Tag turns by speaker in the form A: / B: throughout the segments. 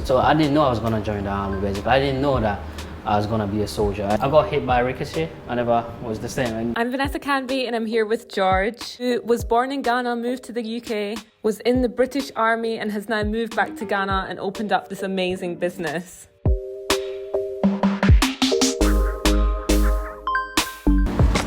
A: So I didn't know I was gonna join the army basically. I didn't know that I was gonna be a soldier. I got hit by a ricochet. I never was the same.
B: I'm Vanessa Canby and I'm here with George, who was born in Ghana, moved to the UK, was in the British Army and has now moved back to Ghana and opened up this amazing business.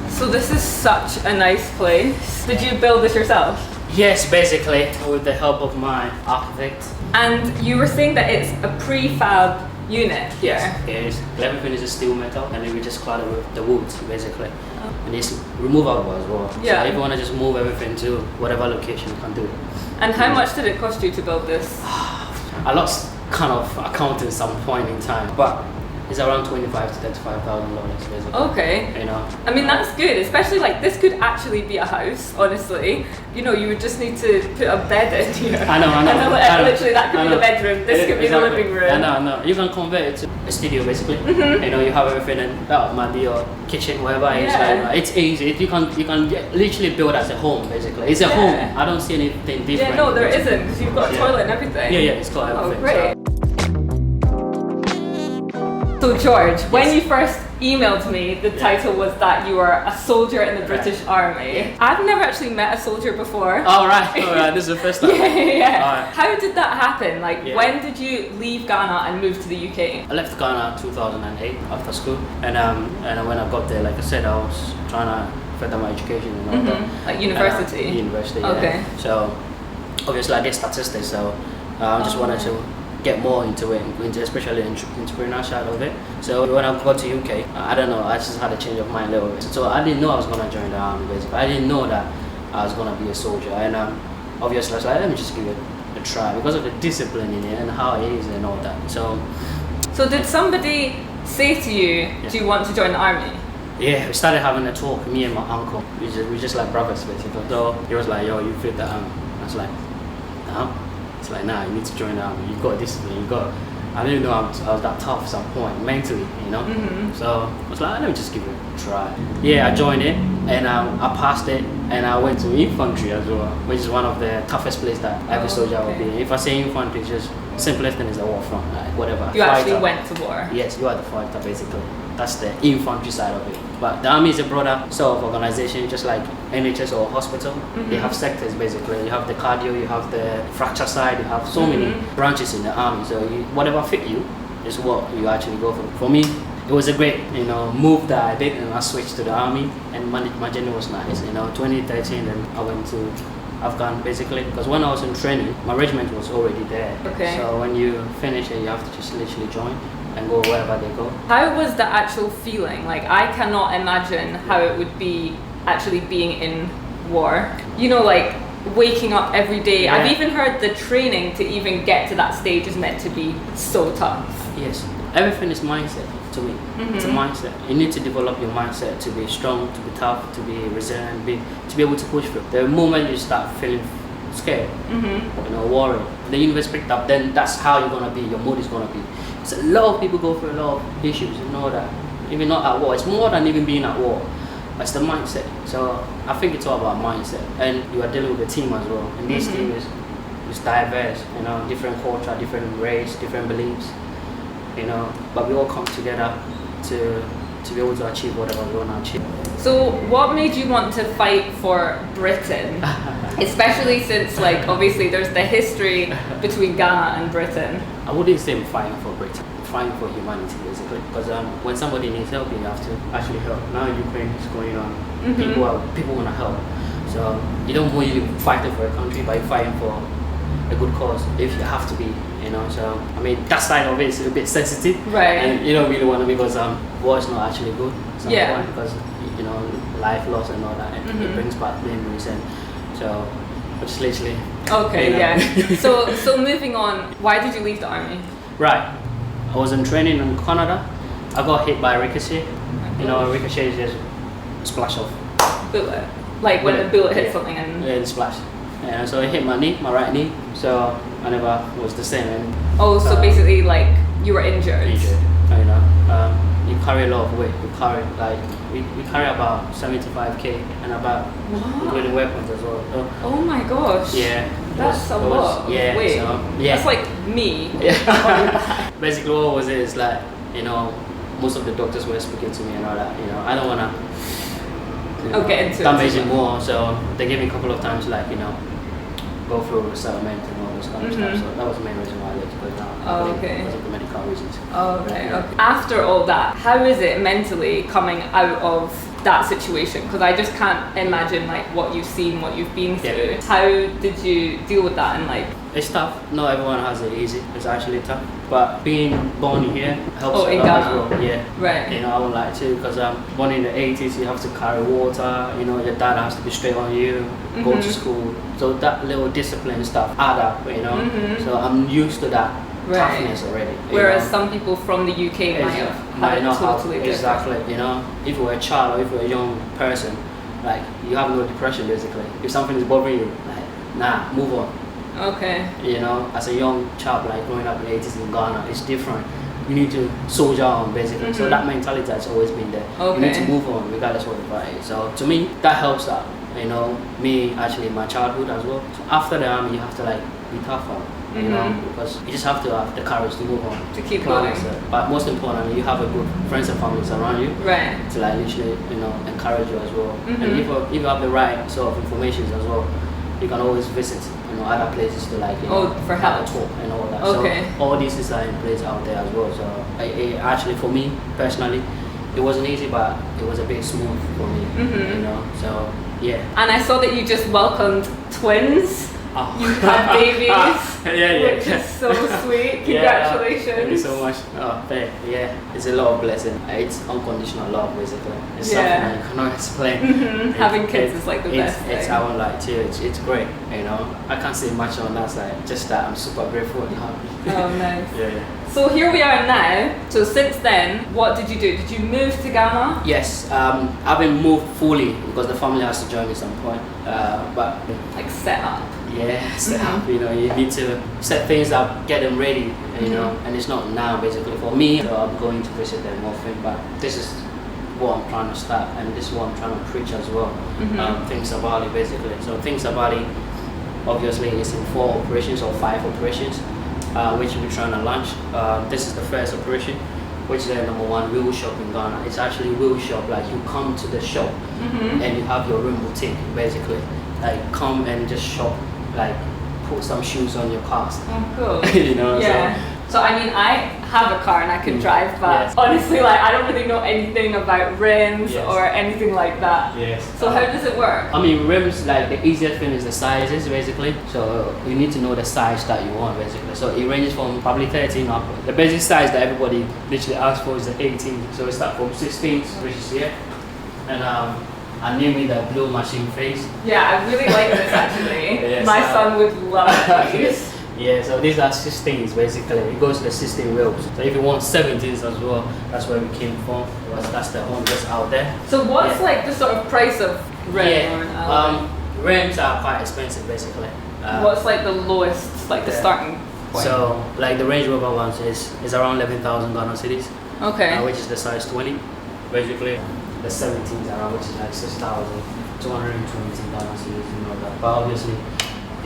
B: So this is such a nice place. Did you build this yourself?
A: Yes, basically, with the help of my architect.
B: And you were saying that it's a prefab unit here?
A: Yes, it is. Everything is a steel metal and then we just clad it with the wood, basically. And it's removable as well.
B: Yeah.
A: So if you want to just move everything to whatever location, you can do it.
B: And how much did it cost you to build this?
A: I lost kind of account at some point in time, but it's around $25,000 to $35,000 basically.
B: Okay.
A: You know.
B: I mean, that's good, especially like this could actually be a house, honestly. You know, you would just need to put a bed in here.
A: I know.
B: Literally, that could be the bedroom, this could be the living room.
A: I know. You can convert it to a studio basically. Mm-hmm. You know, you have everything and that might be your kitchen, wherever it is. Like, it's easy. You can literally build as a home basically. It's a home. I don't see anything different.
B: Yeah, no, there isn't, because you've got a toilet and everything.
A: Yeah, it's got everything.
B: Oh, great. So George, when you first emailed me, the title was that you were a soldier in the British Army.
A: Yeah.
B: I've never actually met a soldier before.
A: All right. This is the first time.
B: Yeah. Right. How did that happen? Like, when did you leave Ghana and move to the UK?
A: I left Ghana in 2008 after school, and when I got there, like I said, I was trying to further my education and all that.
B: Like university?
A: University,
B: okay.
A: Yeah. So obviously I did statistics, so I just wanted to get more into it, especially the entrepreneurial side of it. So when I got to UK, I don't know, I just had a change of mind a little bit. So I didn't know I was going to join the army basically. I didn't know that I was going to be a soldier. And obviously I was like, let me just give it a try because of the discipline in it and how it is and all that. So
B: did somebody say to you, do you want to join the army?
A: Yeah, we started having a talk, me and my uncle. We just like brothers basically. So he was like, yo, you fit the army. I was like, no. It's like, nah, you need to join the army. You got discipline. I didn't know I was that tough at some point mentally, you know. Mm-hmm. So I was like, let me just give it a try. Yeah, I joined it and I passed it, and I went to infantry as well, which is one of the toughest places that every soldier will be. If I say infantry, it's just simplest thing is the war front, like whatever.
B: You actually went to war.
A: Yes, you are the fighter basically. That's the infantry side of it. But the army is a broader sort of organization, just like NHS or hospital. Mm-hmm. They have sectors basically. You have the cardio, you have the fracture side, you have so many branches in the army. So whatever fit you is what you actually go for. For me, it was a great, move that I did, and I switched to the army, and my journey was nice. 2013, then I went to Afghan basically, because when I was in training, my regiment was already there. Okay. So when you finish it, you have to just literally join and go wherever they go.
B: How was the actual feeling? Like, I cannot imagine how it would be actually being in war. Like waking up every day. Yeah. I've even heard the training to even get to that stage is meant to be so tough.
A: Yes, everything is mindset to me. Mm-hmm. It's a mindset. You need to develop your mindset to be strong, to be tough, to be resilient, to be able to push through. The moment you start feeling scared, worried, the universe picked up, then that's how you're gonna be, your mood is gonna be. So a lot of people go through a lot of issues, that. Even not at war, it's more than even being at war. It's the mindset. So I think it's all about mindset. And you are dealing with a team as well. And this team is diverse, different culture, different race, different beliefs, but we all come together to be able to achieve whatever we want to achieve.
B: So what made you want to fight for Britain? Especially since, obviously there's the history between Ghana and Britain.
A: I wouldn't say I'm fighting for Britain. I'm fighting for humanity, basically. Because when somebody needs help, you have to actually help. Now Ukraine is going on. Mm-hmm. People want to help. So you don't really fighting for a country, but you're fighting for a good cause if you have to be. So that side of it is a bit sensitive, right? And you don't really want to, because war is not actually good. Point, because life loss and all that, and it brings back memories, and so just literally.
B: Okay, So moving on, why did you leave the army?
A: Right, I was in training in Canada. I got hit by a ricochet. A ricochet is just a splash of
B: bullet, like when a bullet hits something and
A: it splashed. Yeah, so it hit my right knee. So I never was the same. And,
B: so basically, you were injured.
A: You carry a lot of weight. You carry we carry about 75 kg and about including weapons as well. So,
B: oh my gosh.
A: Yeah,
B: That's a lot of weight.
A: So, yeah.
B: That's like me.
A: Yeah. Basically, what was it? It's like, you know, most of the doctors were speaking to me and all that. You know, I don't wanna
B: get into
A: damage it more. So they gave me a couple of times, like, you know, go through settlement and all those kind of stuff. So that was the main reason why I left. But now, because of the medical reasons.
B: Okay. After all that, how is it mentally coming out of that situation? Because I just can't imagine like what you've seen, what you've been through.
A: Yeah.
B: How did you deal with that? And like,
A: it's tough. Not everyone has it easy. It's actually tough. But being born here helps a
B: in
A: lot
B: Ghana.
A: as well. Yeah.
B: Right.
A: You know, I would like to, because I'm born in the 80s. You have to carry water. You know, your dad has to be straight on you. Go to school. So that little discipline stuff add up. You know. So I'm used to that. Toughness already.
B: Whereas some people from the UK might not totally different.
A: Exactly. You know, if you're a child or if you're a young person, like you have no depression basically. If something is bothering you, like nah, move on.
B: Okay.
A: You know, as a young child, like growing up in the 80s in Ghana, it's different. You need to soldier on basically. So that mentality has always been there. You need to move on regardless of what the fight is. So to me, that helps out. You know, me actually in my childhood as well. So after the army, you have to like be tougher. You know, because you just have to have the courage to move on.
B: To keep going.
A: But most importantly, you have a good friends and families around you.
B: Right.
A: To like literally, you know, encourage you as well. And if you have the right sort of information as well, you can always visit, you know, other places to like, you know,
B: for help,
A: talk and all that.
B: Okay.
A: So all these things are in place out there as well. So actually, for me personally, it wasn't easy, but it was a bit smooth for me. You know, so yeah.
B: And I saw that you just welcomed twins.
A: Oh.
B: You had babies,
A: which
B: is so sweet. Congratulations.
A: Thank you so much. Oh, yeah, it's a lot of blessing. It's unconditional love, basically. It's something that you cannot explain.
B: Having kids is like the best thing.
A: I won't lie to you. It's great. You know, I can't say much on that side. Just that I'm super grateful and happy.
B: Oh, nice.
A: Yeah.
B: So here we are now. So since then, what did you do? Did you move to Ghana?
A: Yes, I haven't moved fully because the family has to join me at some point. But
B: like set up.
A: Yeah, set up. You know, you need to set things up, get them ready. You know, and it's not now basically for me. So I'm going to visit them often, but this is what I'm trying to start, and this is what I'm trying to preach as well. Think Sabali basically. So Think Sabali, obviously, is in 4 operations or 5 operations. Which we're trying to launch. This is the first operation, which is the number 1 wheel shop in Ghana. It's actually wheel shop, like you come to the shop and you have your room boutique basically. Like come and just shop, like put some shoes on your cars.
B: Oh, cool.
A: You know.
B: Yeah. So I mean, I have a car and I can drive, but honestly, like I don't really know anything about rims or anything like that.
A: Yes.
B: So how does it work?
A: I mean, rims, like the easiest thing is the sizes basically. So you need to know the size that you want basically. So it ranges from probably 13 up. The basic size that everybody literally asks for is the 18. So it starts from 16, which is here, and I named it the blue machine face.
B: Yeah, I really like this actually. My son would love these.
A: Yeah, so these are 16s basically. It goes to the 16 wheels. So if you want 17s as well, that's where we came from. That's the one that's out there.
B: So what's like the sort of price of rim or an alloy?
A: Rims are quite expensive basically.
B: What's like the lowest, like the starting point? So
A: like the Range Rover ones is around 11,000 Ghana cedis.
B: Okay.
A: Which is the size 20. Basically the 17s around, which is like 6,220 Ghana cedis, you know that. But obviously,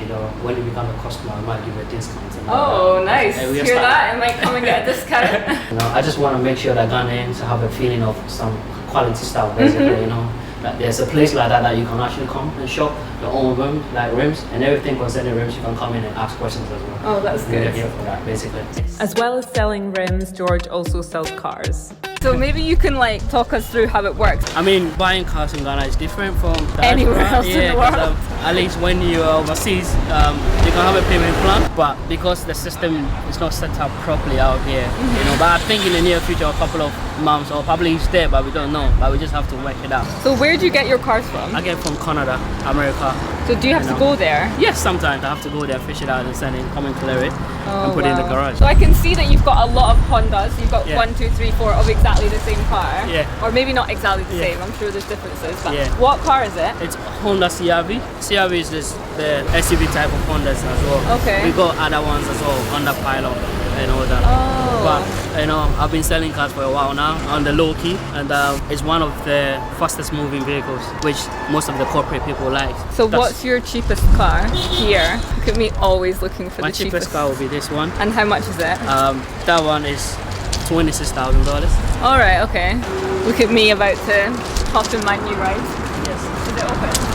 A: you know, when you become a customer, I might give you a discount.
B: Oh, nice. Hear that? I might come and get a discount.
A: You know, I just want to make sure that Ghanaians have a feeling of some quality stuff, basically, you know. That there's a place like that you can actually come and shop your own rims, like rims, and everything concerning rims, you can come in and ask questions as well.
B: Oh, that's good.
A: We're here for that, basically.
B: As well as selling rims, George also sells cars. So maybe you can like talk us through how it works.
A: I mean, buying cars in Ghana is different from
B: anywhere else in the world.
A: At least when you're overseas, you can have a payment plan, but because the system is not set up properly out here, you know. But I think in the near future, a couple of months or probably it's there, but we don't know. But we just have to work it out.
B: So where do you get your cars from?
A: I get from Canada, America.
B: So do you have to go there?
A: Yes, sometimes I have to go there, fish it out, and send it, come and clear it, and put it in the garage.
B: So I can see that you've got a lot of Hondas. You've got 1, 2, 3, 4 of exactly the same car.
A: Yeah.
B: Or maybe not exactly the same. I'm sure there's differences. But what car is it?
A: It's Honda CRV. CRV is the SUV type of Hondas as well.
B: Okay.
A: We got other ones as well, Honda Pilot and all that.
B: Oh.
A: But You know, I've been selling cars for a while now on the low key, and it's one of the fastest moving vehicles, which most of the corporate people like.
B: So what's your cheapest car here? Look at me always looking for
A: My
B: the cheapest.
A: car will be this one.
B: And how much is it?
A: That one is $26,000.
B: All right, okay. Look at me about to hop in my new ride.
A: Yes.
B: Is it open?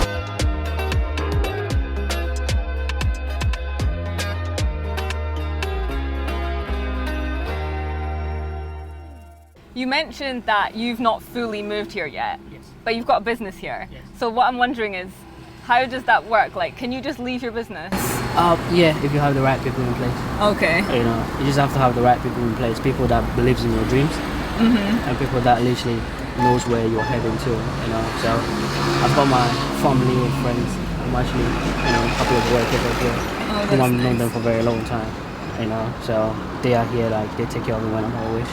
B: You mentioned that you've not fully moved here yet,
A: Yes.
B: but you've got a business here.
A: Yes.
B: So what I'm wondering is, how does that work? Like, can you just leave your business?
A: Yeah, if you have the right people in place.
B: Okay.
A: You know, you just have to have the right people in place. People that believes in your dreams, and people that literally knows where you're heading to. You know, so I've got my family and friends. I'm actually, you know, a couple of workers as well.
B: Oh,
A: I've known them for a very long time. You know, so they are here. Like they take care of me when I'm away.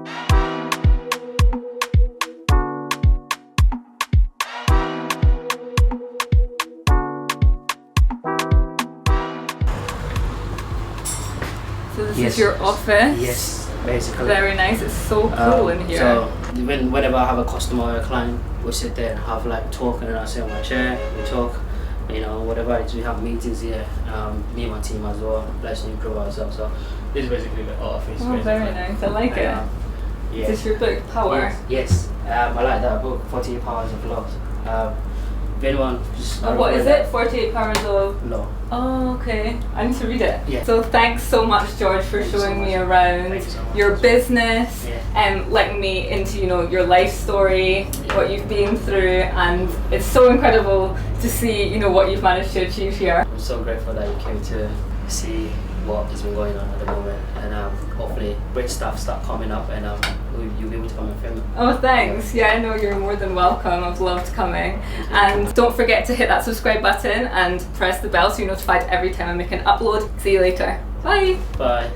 B: So this is your office?
A: Yes, basically.
B: Very nice. It's so cool in here.
A: So whenever I have a customer or a client, we sit there and have like talk, and I sit on my chair, we talk, you know, whatever it is. We have meetings here, me and my team as well, let's improve ourselves. So this is basically the office.
B: Oh, very nice. I like it.
A: Yeah.
B: Is this your book, Power?
A: Yes. I like that book, 48 Powers of Love. If anyone just
B: What is it? 48 Powers of
A: Law.
B: Oh, okay. I need to read it.
A: Yeah.
B: So thanks so much, George, for showing me around your business and letting me into, you know, your life story, what you've been through, and it's so incredible to see, you know, what you've managed to achieve here.
A: I'm so grateful that you came to see what has been going on at the moment, and hopefully great stuff start coming up, and you'll be able to come and film it.
B: Oh, thanks. Yeah, I know you're more than welcome. I've loved coming. And don't forget to hit that subscribe button and press the bell so you're notified every time I make an upload. See you later. Bye.
A: Bye.